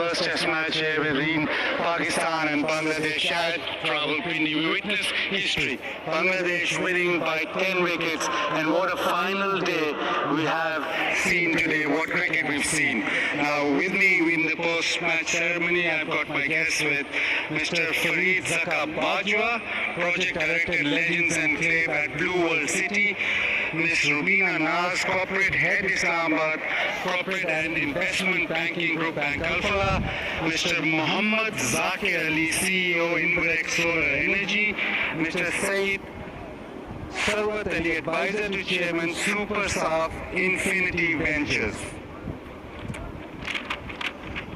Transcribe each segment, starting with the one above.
first test match between Pakistan and Bangladesh at Rawalpindi. We witnessed history. Bangladesh winning by 10 wickets, and what a final day we have seen today. What cricket we've seen. Now with me in the post-match ceremony, I've got my guests with Mr. Fareed Zaka Bajwa, Project Director Legends Enclave at Blue World City, Ms. Rubina Naz, Corporate Head Islamabad, Corporate and Investment Banking Group Bank Al-Falah, Mr. Mohammad Zakir Ali, CEO Inverex Solar Energy, Mr. Saeed Sarwat Ali, Advisor to Chairman Supersaf Infinity Ventures.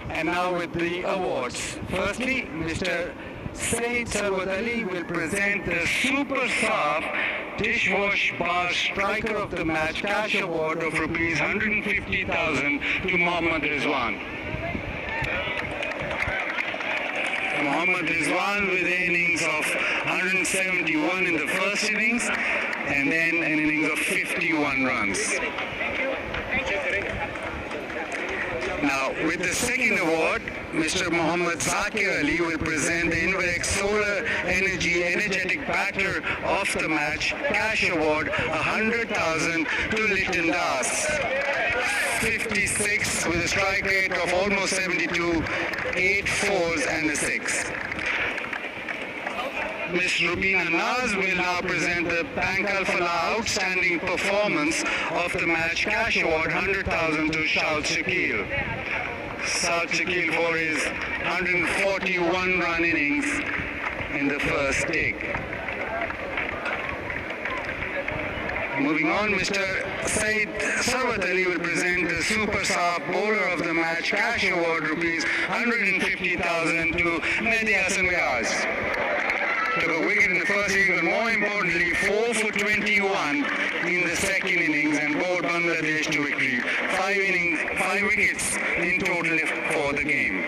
And now with the awards. Firstly, Mr. Saeed Sarwat Ali will present the Supersaf Dishwash Bar Striker of the Match Cash Award of Rs 150,000 to Mohammad Rizwan. Mohammad Rizwan with an innings of 171 in the first innings and then an innings of 51 runs. Now, with the second award, Mr. Mohammad Zakir Ali will present the Inverex Solar Energy Energetic Batter of the Match Cash Award 100,000 to Litton Das. 56 with a strike rate of almost 72, 8 fours and a 6. Ms. Rubina Naz will now present the Bank Al-Falah Outstanding Performance of the Match Cash Award 100,000 to Saud Shakil. Saud Shakil for his 141 run innings in the first dig. Moving on, Mr. Saeed Sarwat Ali will present the Supersaf Bowler of the Match Cash Award Rs 150,000 to Mehdi Hasan Riaz. Took a wicket in the first innings, but more importantly, 4 for 21 in the second innings and bowled Bangladesh to victory. 5 wickets in total for the game.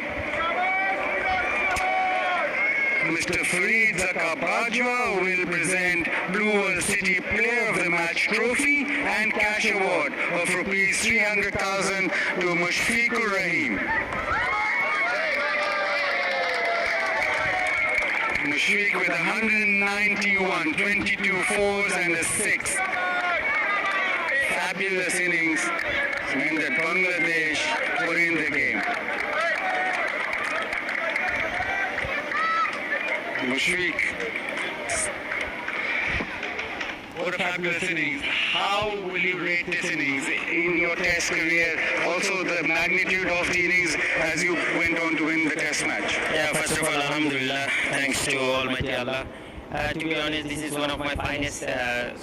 Mr. Fareed Zaka Bajwa will present Blue World City Player of the Match Trophy and Cash Award of Rs 300,000 to Mushfiqur Rahim. Mushfiq with 191, 22 fours and a 6. Fabulous innings meant that Bangladesh were in the game. Mushfiq, what a fabulous innings. How will you rate this innings in your test career? Also the magnitude of the innings as you went on to win the test match. Yeah, first of all, alhamdulillah, thanks to Almighty Allah. To be honest, this is one of my finest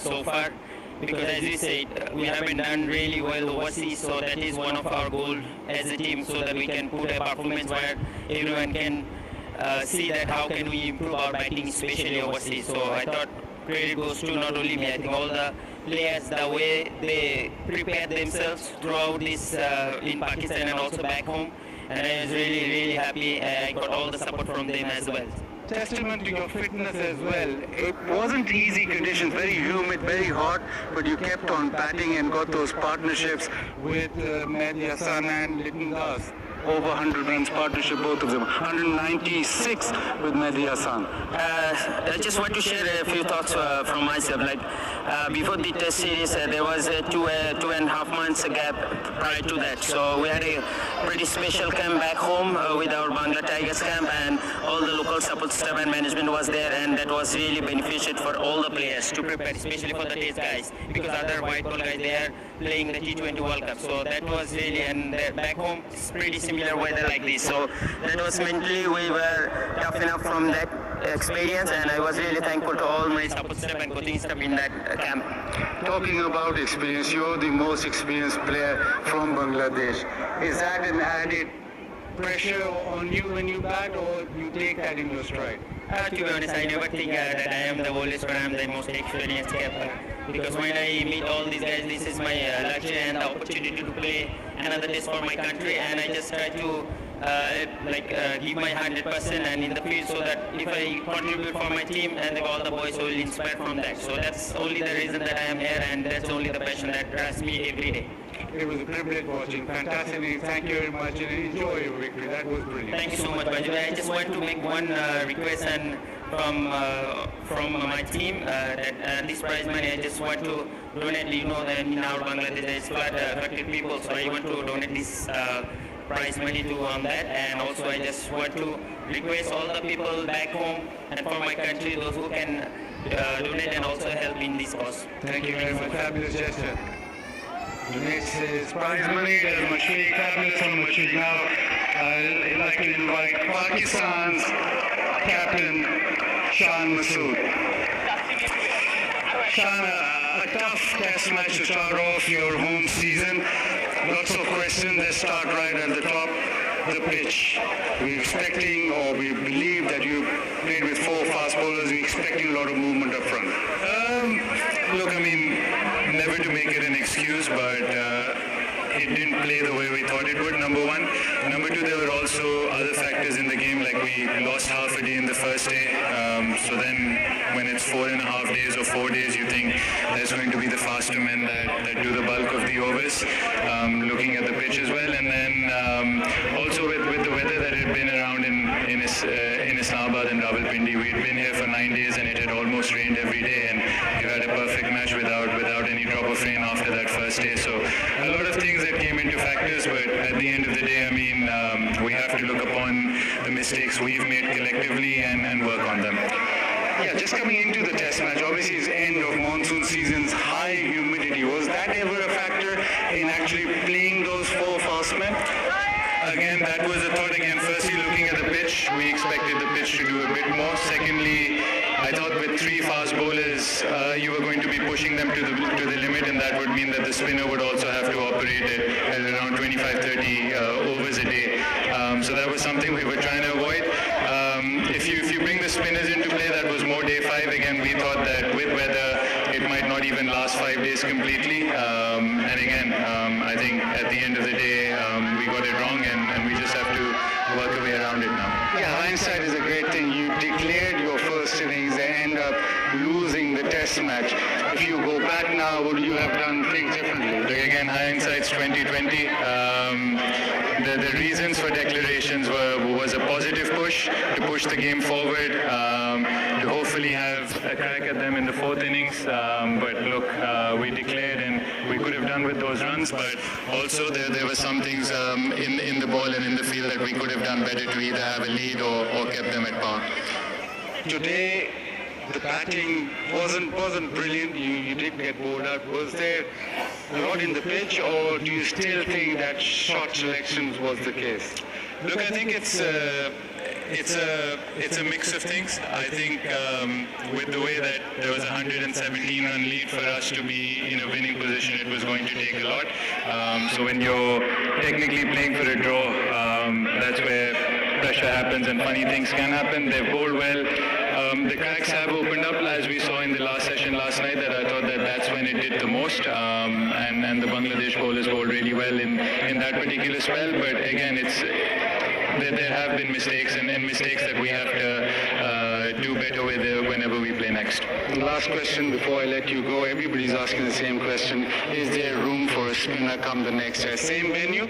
so far, because as you said, we haven't done really well overseas, so that is one of our goals as a team, so that we can put a performance where everyone can see that how can we improve our batting, especially overseas. So I thought credit goes to not only me, I think all the players, the way they prepared themselves throughout this in Pakistan and also back home, and I was really happy. I got all the support from them as well. Testament to your fitness as well. It wasn't easy conditions, very humid, very hot, but you kept on batting and got those partnerships with Mehdi Hasan and Litton Das. Over 100 runs partnership, both of them. 196 with Mehdi Hasan. I just want to share a few thoughts from myself. Like before the test series, there was a 2.5 months gap prior to that. So we had a pretty special camp back home with our Bangla Tigers camp, and all the local support staff and management was there, and that was really beneficial for all the players to prepare, especially for the test guys, because other white ball guys, they are playing the T20 World Cup. So that was really, and back home it's pretty similar weather like this. So that was mentally, we were tough enough from that experience, and I was really thankful to all my support staff and coaching staff in that camp. Talking about experience, you're the most experienced player from Bangladesh. Is that an added pressure on you when you bat, or you take that in your stride? To be honest, I never think that I am the oldest, but I am the most experienced capper. Because when I meet all these guys, this is my luxury and the opportunity to play another test for my country, and I just try to give my 100% and in the field, so that if I contribute for my team, and all the boys will inspire from that. So that's only the reason that I am here, and that's only the passion that drives me every day. It was a privilege watching. Fantastic. Thank you very much and enjoy your victory. That was brilliant. Thank you so much, Baju. I just want to make one request and from my team that this prize money I just want to donate. You know that in our Bangladesh there is flood affected people, so I want to donate this prize money to on that. And also I just want to request all the people back home and for my country, those who can donate and also help in this cause. Thank you very much. Fabulous gesture. Donates his prize money. There's Mashfiq. Fabulous from Mashfiq. Now, I'd like to invite Pakistan's captain, Shan Masood. Shan, a tough test match to start off your home season. Lots of questions. Let's start right at the top. The pitch. We're expecting, or we believe that you played with 4 fast bowlers. We're expecting a lot of movement up front. Look, I mean, never to make it an excuse, but it didn't play the way we thought it would, number one. Number two, there were also other factors in the game, like we lost half a day in the first day. So then when it's 4.5 days or 4 days, you think there's going to be the faster men that do the bulk of the overs, looking at the pitch as well. And then also with the weather that had been around in Islamabad and Rawalpindi, we'd been here for 9 days and it had almost rained every day, and you had a perfect match without any drop of rain after that first day. So a lot of things that came into factors, but at the end of the day, I mean, we have to look upon the mistakes we've made collectively and work on them. Yeah, just coming into the test match, obviously it's end of monsoon season's high humidity. Was that ever a factor in actually playing those 4 fast men? Again, that was a thought. Again, firstly, looking at the pitch, we expected the pitch to do a bit more. Secondly, I thought with 3 fast bowlers, you were going to be pushing them to the limit, and that would mean that the spinner would also have to operate at around 25-30 overs a day. So that was something we were trying to avoid. If you bring the spinners into play, that was more day 5. Again, we thought that with weather, it might not even last 5 days completely. And again, I think at the end of the day, we got it wrong, and we just have to work our way around it now. Yeah, hindsight is a great thing. You declared your first innings and end up losing the test match. If you go back now, would you have done things differently? Look, again, hindsight's 2020. The reasons for declarations was a positive push to push the game forward, to hopefully have a crack at them in the 4th innings. But look, we declared and we could have done with those runs, but also there were some things in the ball and in the field that we could have done better to either have a lead or kept them at par. Today, the batting wasn't brilliant. You did get bowled out. Was there a lot in the pitch, or do you still think that shot selections was the case? Look, I think it's a mix of things. I think with the way that there was a 117-run lead for us to be in a winning position, it was going to take a lot. So when you're technically playing for a draw, that's where pressure happens and funny things can happen. They've bowled well. The cracks have opened up, as we saw in the last session last night, that I thought that's when it did the most. And the Bangladesh bowlers bowled really well in that particular spell. But again, there have been mistakes and mistakes that we have to do better with whenever we play next. Last question before I let you go. Everybody's asking the same question. Is there room for a spinner come the next year? Same venue?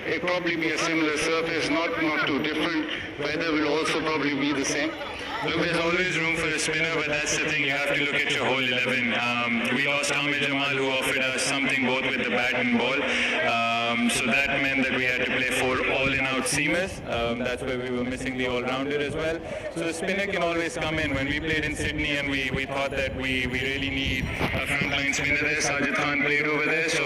It'll probably be a similar surface, not too different. Weather will also probably be the same. Look, there's always room for a spinner, but that's the thing, you have to look at your whole 11. We lost Ahmed Jamal, who offered us something both with the bat and ball. So that meant that we had to play 4 all-in-out seamers. That's where we were missing the all-rounder as well. So the spinner can always come in. When we played in Sydney and we thought that we really need a frontline spinner there, Sajid Khan played over there, so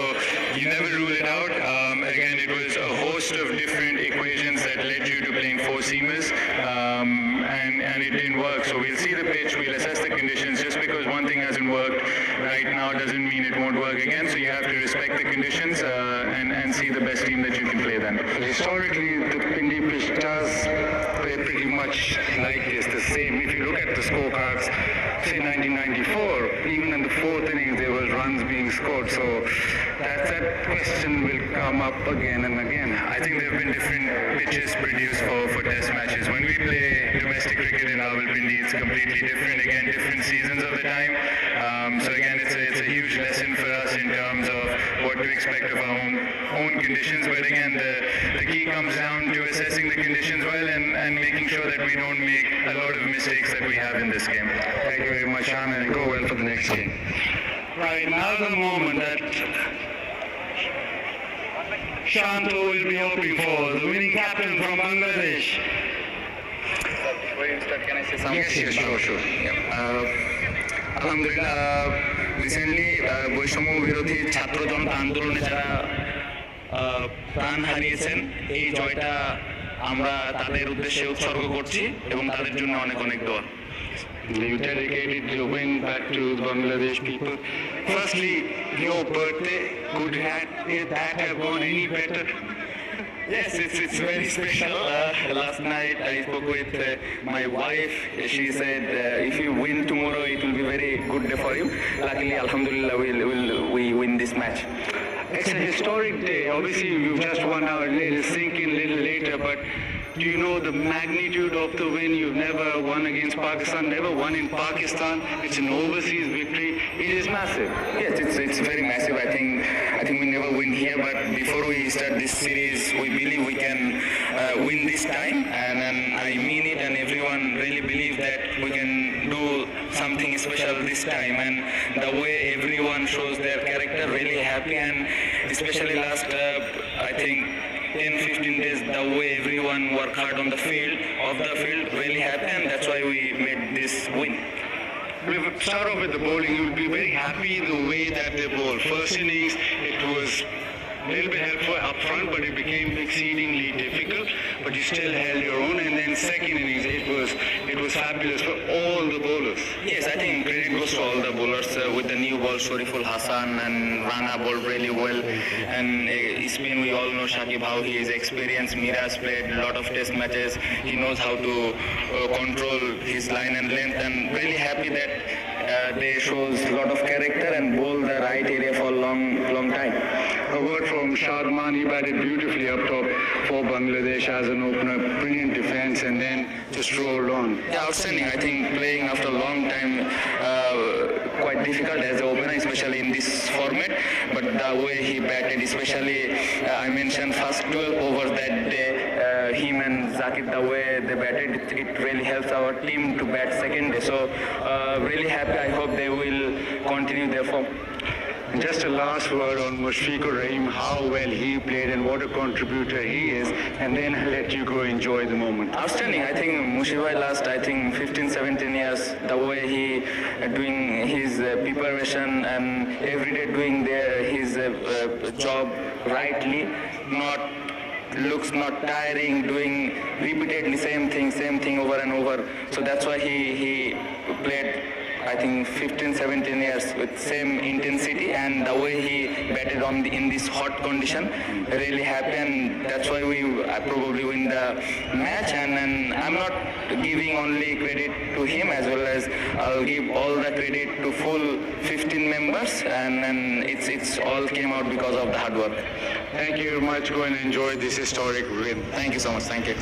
you never rule it out. Again, it was a host of different equations that led you to playing 4 seamers, and it didn't work. So we'll see the pitch, we'll assess the conditions. Just because one thing hasn't worked right now doesn't mean it won't work again. So you have to respect the conditions and see the best team that you can play then. Historically, the Pindi pitch does play pretty much like this, the same. If you look at the scorecards, say 1994, even in the 4th inning there was runs being scored. So that question will come up again and again. I think there have been different pitches produced for test matches. When we play domestic cricket in Rawalpindi, it's completely different. Again, different seasons of the time. So again, it's a huge lesson for us in terms of what to expect of our home own conditions. But again, the key comes down to assessing the conditions well and making sure that we don't make a lot of mistakes that we have in this game. Thank you very much, Ahmed, and go well for the next game. Right, now the moment that Shanto will be hoping for, the winning captain from Bangladesh. Yes, sure. আলহামদুলিল্লাহ recently বৈষম্য বিরোধী ছাত্র জনতা আন্দোলনে যারা প্রাণ হারিয়েছেন এই জয়টা আমরা তাদের উদ্দেশ্যে উৎসর্গ করছি এবং তাদের জন্য অনেক অনেক দোয়া। You dedicated the win back to the Bangladesh people. Firstly, your birthday, could that have gone any better? Yes, it's very special. Last night I spoke with my wife. She said if you win tomorrow, it will be very good day for you. Luckily, alhamdulillah, we win this match. It's a historic day. Obviously, you've just won out. It'll sink in a little later, but do you know the magnitude of the win? You've never won against Pakistan, never won in Pakistan. It's an overseas victory. It is massive. Yes, it's very massive. I think we never win here, but before we start this series, we believe we can win this time, and I mean it, and everyone really believes that we can do something special this time. And the way everyone shows their character, really happy, and especially last, I think 10-15 days, the way everyone worked hard on the field, really happy, and that's why we made this win. We'll start off with the bowling. You'll be very happy the way that they bowled. First innings, it was a little bit helpful up front, but it became exceedingly difficult. But you still held your own. And then second innings, it was fabulous for all the bowlers. Yes, I think credit goes to all the bowlers with the new ball, Shariful Hassan and Rana bowled really well. And spin, we all know Shakib how he is experienced. Miraz played a lot of test matches. He knows how to control his line and length, and really happy that they shows a lot of character and bowl the right area for a long time. A word from Shadman, he batted beautifully up top for Bangladesh as an opener, brilliant defense, and then just rolled on. Yeah, outstanding. I think playing after a long time, quite difficult as an opener, especially in this format. But the way he batted, especially I mentioned first 12 overs that day, him and Zakir, the way they batted, it really helps our team to bat second day. So really happy. I hope they will continue their form. Just a last word on Mushfiqur Rahim, how well he played and what a contributor he is, and then I'll let you go enjoy the moment. Outstanding. I think Mushfiqur last 15-17 years, the way he doing his preparation and every day doing his job rightly, looks not tiring, doing repeatedly same thing over and over. So that's why he played, I think 15-17 years with same intensity, and the way he batted in this hot condition, really happy, and that's why we probably win the match. And I'm not giving only credit to him, as well as I'll give all the credit to full 15 members, and it's all came out because of the hard work. Thank you very much. Go and enjoy this historic win. Thank you so much. Thank you.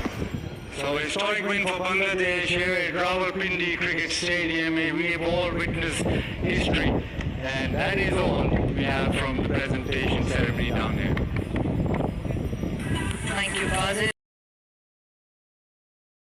So a historic win for Bangladesh here at Rawalpindi Cricket Stadium. We have all witnessed history. And that is all we have from the presentation ceremony down here. Thank you, Fazil.